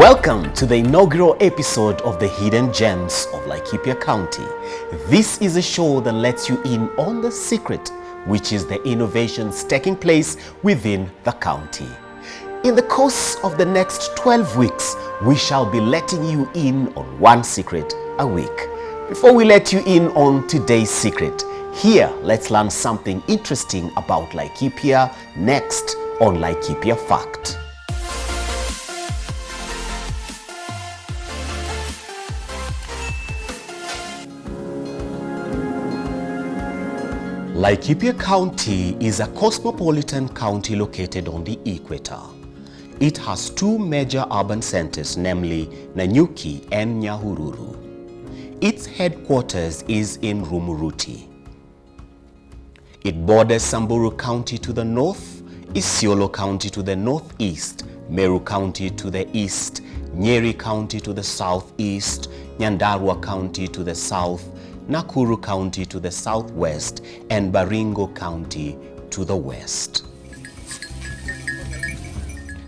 Welcome to the inaugural episode of the Hidden Gems of Laikipia County. This is a show that lets you in on the secret, which is the innovations taking place within the county. In the course of the next 12 weeks, we shall be letting you in on one secret a week. Before we let you in on today's secret, here let's learn something interesting about Laikipia next on Laikipia Fact. Laikipia County is a cosmopolitan county located on the equator. It has two major urban centers, namely Nanyuki and Nyahururu. Its headquarters is in Rumuruti. It borders Samburu County to the north, Isiolo County to the northeast, Meru County to the east, Nyeri County to the southeast, Nyandarua County to the south, Nakuru County to the southwest, and Baringo County to the west.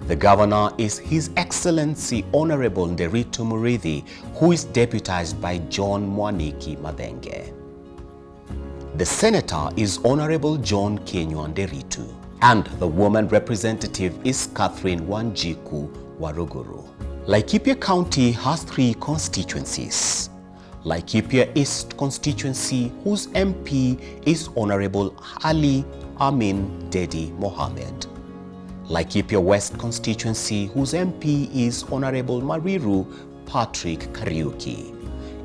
The governor is His Excellency Honorable Nderitu Murithi, who is deputized by John Mwaniki Madenge. The senator is Honorable John Kenywa Nderitu, and the woman representative is Catherine Wanjiku Waruguru. Laikipia County has three constituencies. Laikipia East constituency, whose MP is Honorable Ali Amin Dedi Mohammed. Laikipia West constituency, whose MP is Honorable Mariru Patrick Kariuki.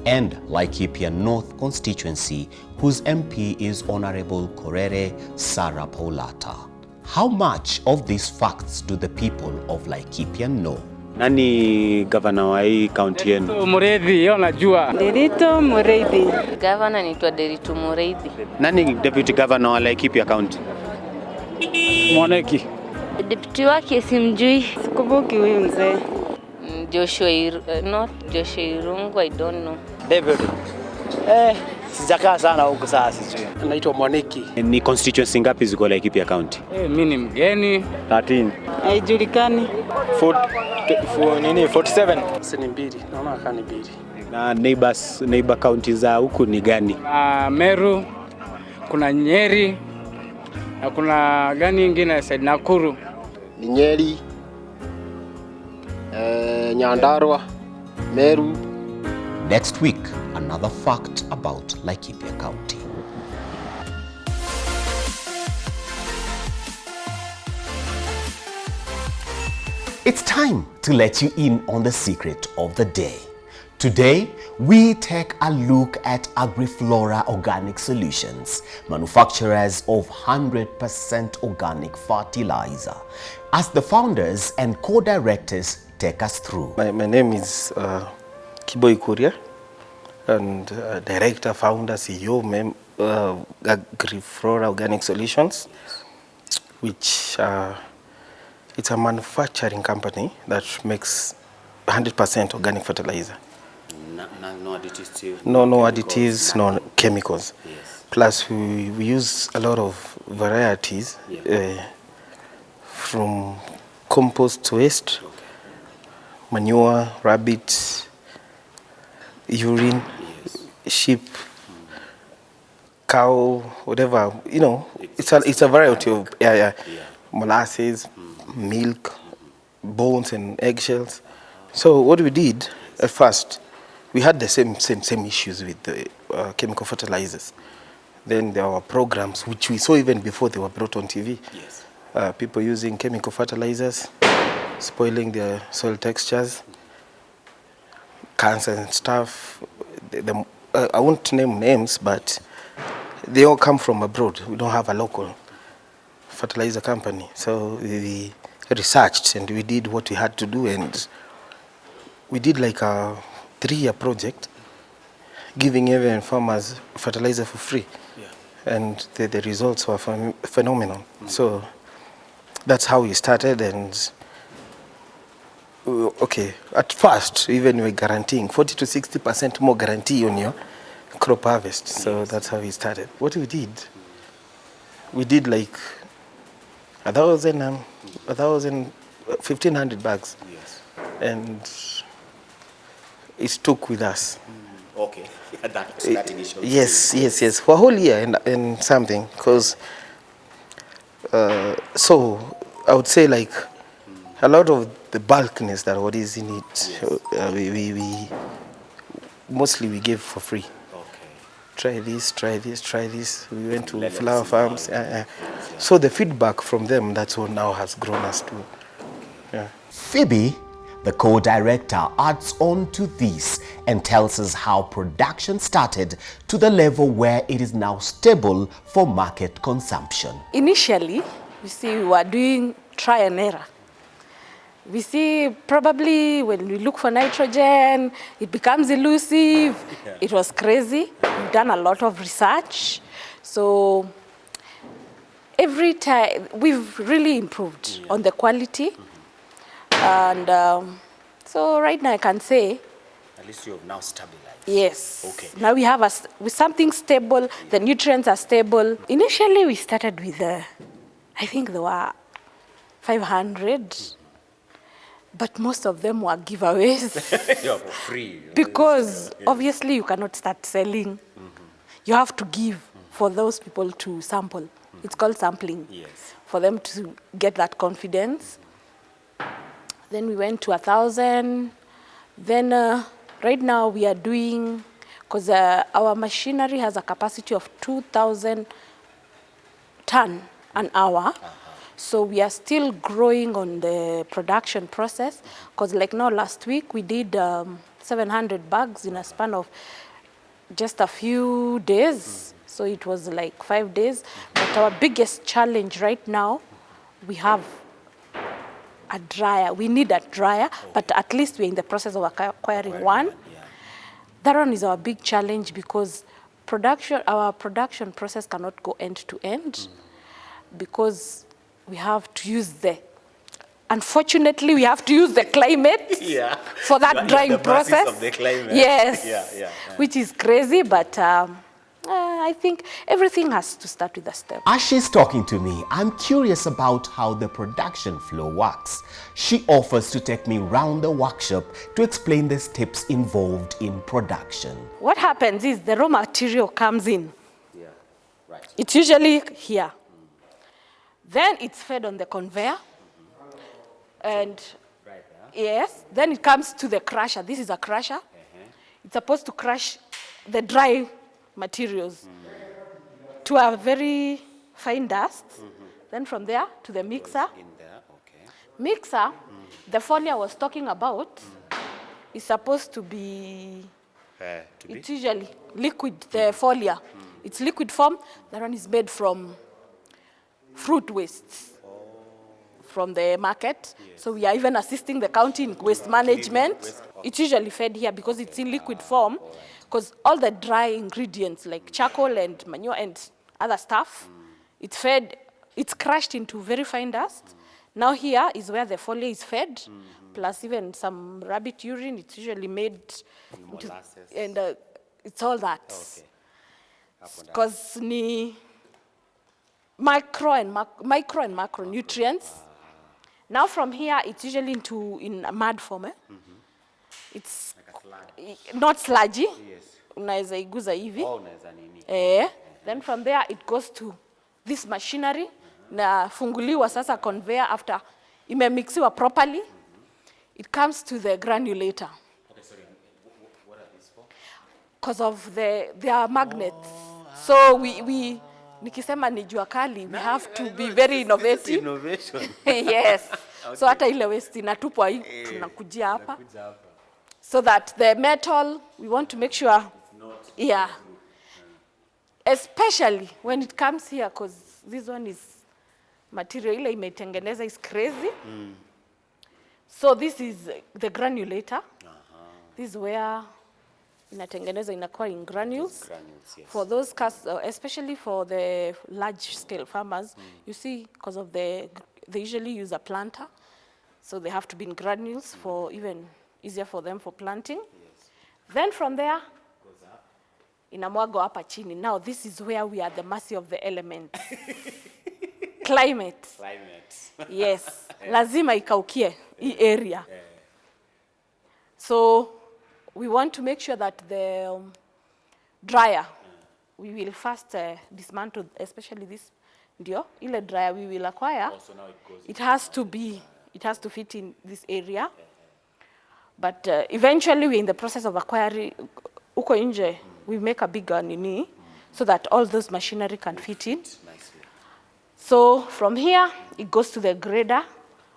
And Laikipia North constituency, whose MP is Honorable Korere Sarah Paulata. How much of these facts do the people of Laikipia know? Nani governor wa hii county yenu? Nderitu Murithi, unajua. Nderitu Murithi. Governor anaitwa Nderitu Murithi. Nani deputy governor wa Laikipia County? Mwaneki. Deputy wake simjui. Sikumbuki huyu mzee. Joshua Irungu, I don't know. David. Sijakaa sana huko sasa sijui. Anaitwa Mwaneki. Ni constituency ngapi ziko Laikipia County? Mimi ni mgeni. 13. Haijulikani. 47. Sini mbili. Naona kani mbili. Na neighbor county za huku ni gani? Meru, kuna Nyeri, na kuna gani ingine side Nakuru. Nyeri, Nyandarua, Meru. Next week, another fact about Laikipia County. It's time to let you in on the secret of the day. Today, we take a look at AgriFlora Organic Solutions, manufacturers of 100% organic fertilizer, as the founders and co-directors take us through. My name is Kiboi Kuria, and director, founder, CEO, AgriFlora Organic Solutions, which it's a manufacturing company that makes 100% organic fertilizer. No additives? No additives, no chemicals. Yes. Plus we use a lot of varieties, from compost waste, manure, rabbit, urine, sheep, cow, whatever, you know, it's a variety of molasses, milk, bones and eggshells. So what we did at first, we had the same issues with the chemical fertilizers. Then there were programs which we saw even before they were brought on TV. Yes. People using chemical fertilizers, spoiling their soil textures, cancer and stuff. I won't name names, but they all come from abroad. We don't have a local fertilizer company. So we researched and we did what we had to do, and we did like a 3-year project giving even farmers fertilizer for free. Yeah. And the results were phenomenal. So that's how we started. And okay, at first even we were guaranteeing 40 to 60% more guarantee on your crop harvest. So that's how we started. What we did like 1,000, 1,500 bags. Yes. and it stuck with us. Okay. That initial Yes. For a whole year and something, because so I would say like a lot of the bulkness that what is in it, we mostly we gave for free. Try this. We went to flower farms. So the feedback from them, that's what now has grown us to. Yeah. Phoebe, the co-director, adds on to this and tells us how production started to the level where it is now stable for market consumption. Initially, we see we were doing try and error. We see probably when we look for nitrogen, it becomes elusive. Yeah. It was crazy. We've done a lot of research. So every time we've really improved on the quality. And so right now I can say, at least you have now stabilized. Yes. Okay. Now we have with something stable. The nutrients are stable. Initially we started with I think there were 500. But most of them were giveaways. Yeah, for free. Because obviously you cannot start selling. You have to give for those people to sample. It's called sampling. Yes. For them to get that confidence. Then we went to 1,000. Then right now we are doing, because our machinery has a capacity of 2,000 ton an hour. So we are still growing on the production process, because like now last week we did 700 bags in a span of just a few days. So it was like 5 days. But our biggest challenge right now, we have a dryer. We need a dryer, but at least we're in the process of acquiring one. That one is our big challenge, because our production process cannot go end to end, because we have to use unfortunately, we have to use the climate for that drying process. Of the climate. Yes, which is crazy, but I think everything has to start with a step. As she's talking to me, I'm curious about how the production flow works. She offers to take me round the workshop to explain the steps involved in production. What happens is the raw material comes in. It's usually here. Then it's fed on the conveyor. And yes, then it comes to the crusher. This is a crusher. It's supposed to crush the dry materials to a very fine dust. Then from there to the mixer. Mixer, the foliar I was talking about, is supposed to be, it's usually liquid, the foliar. It's liquid form. That one is made from fruit wastes from the market. So we are even assisting the county in waste management. It's usually fed here because it's in liquid form, because all the dry ingredients like charcoal and manure and other stuff, it's crushed into very fine dust. Now here is where the foliar is fed, plus even some rabbit urine. It's usually made into, and it's all that. Because micro and macronutrients. Now from here, it's usually in a mud form. It's like not sludgy. Unaweza iguza hivi. Then from there, it goes to this machinery. Na funguliwa sasa conveyor after imemixiwa properly. It comes to the granulator. Okay, sorry. What are these for? Because of they are magnets. So we nikisema ni jua kali, we have to be very innovative. This is innovation. Yes. Okay. So hata ile waste inatupwa hii tunakujia hapa. So that the metal, we want to make sure especially when it comes here, because this one is material ile imetengeneza is crazy. So this is the granulator. This is where inatengeneza inakuwa in granules. For those especially for the large scale farmers, you see, because of they usually use a planter, so they have to be in granules for even easier for them for planting. Then from there inamwago hapa chini. Now this is where we are at the mercy of the elements. Climate. Yes. Lazima ikaukie hii area. So we want to make sure that the dryer, we will first dismantle, especially this ndio, ile dryer we will acquire. So now it goes. It has to fit in this area. But eventually we're in the process of acquiring, uko nje, we make a bigger nini, so that all those machinery can fit in. Nicely. So from here, it goes to the grader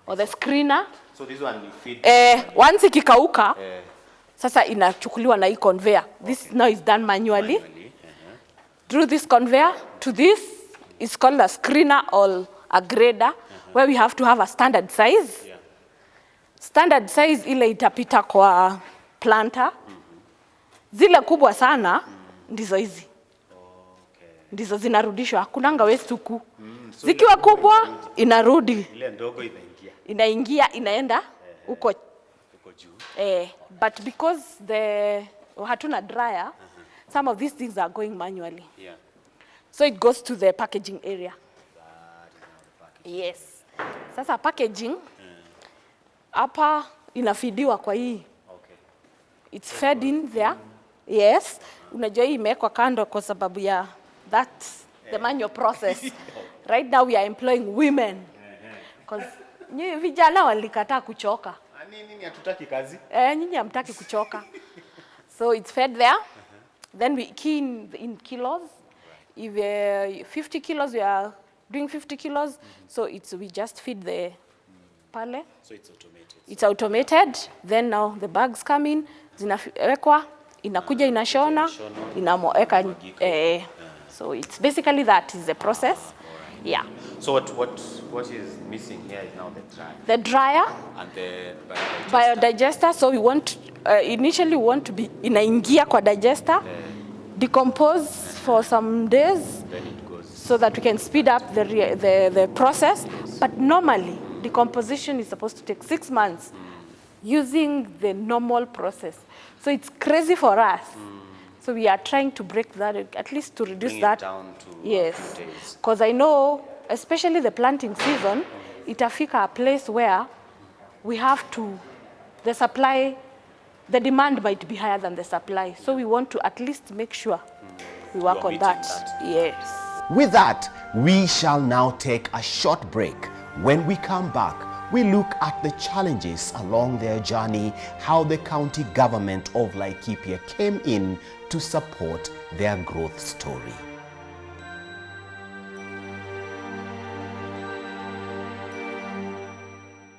or the screener. So this one you feed. Once ikikauka, sasa inachukuliwa na hii conveyor. This now is done manually. Through this conveyor to this, it's called a screener or a grader, where we have to have a standard size. Yeah. Standard size ile itapita kwa planter. Zile kubwa sana, ndizo hizi. Ndizo zinarudishwa, hakunanga waste huku. Zikiwa kubwa, inarudi. Ile ndogo inaingia. Inaingia, inaenda huko juu. But because hatuna dryer, some of these things are going manually. Yeah. So it goes to the packaging area. Yes. Sasa packaging, hapa inafidiwa kwa hii. Okay. It's fed in there. Yes. Unajua hii imewekwa kando kwa sababu ya that's the manual process. Right now we are employing women. Because vijana walikataa kuchoka. Nini hatutaki kazi? Nyinyi hamtaki kuchoka. So it's fed there. Then we key in kilos. If 50 kilos, we are doing 50 kilos. So we just feed the pale. So it's automated. It's automated. Then now the bags come in. Zinawekwa, inakuja inashona, inamweka. So it's basically that is the process. Yeah. So what is missing here is now the dryer. The dryer And the biodigester. So we want initially we want to be inaingia kwa digester, decompose for some days, Then it goes. so that we can speed up the process. But normally decomposition is supposed to take 6 months using the normal process. So it's crazy for us. So we are trying to break that, at least to reduce Bring that. it down to Yes, a few days. because I know, especially the planting season, itafika a place where we have to, the demand might be higher than the supply. So we want to at least make sure we work on meeting that. that. Yes. With that, we shall now take a short break. When we come back, we look at the challenges along their journey, how the county government of Laikipia came in to support their growth story.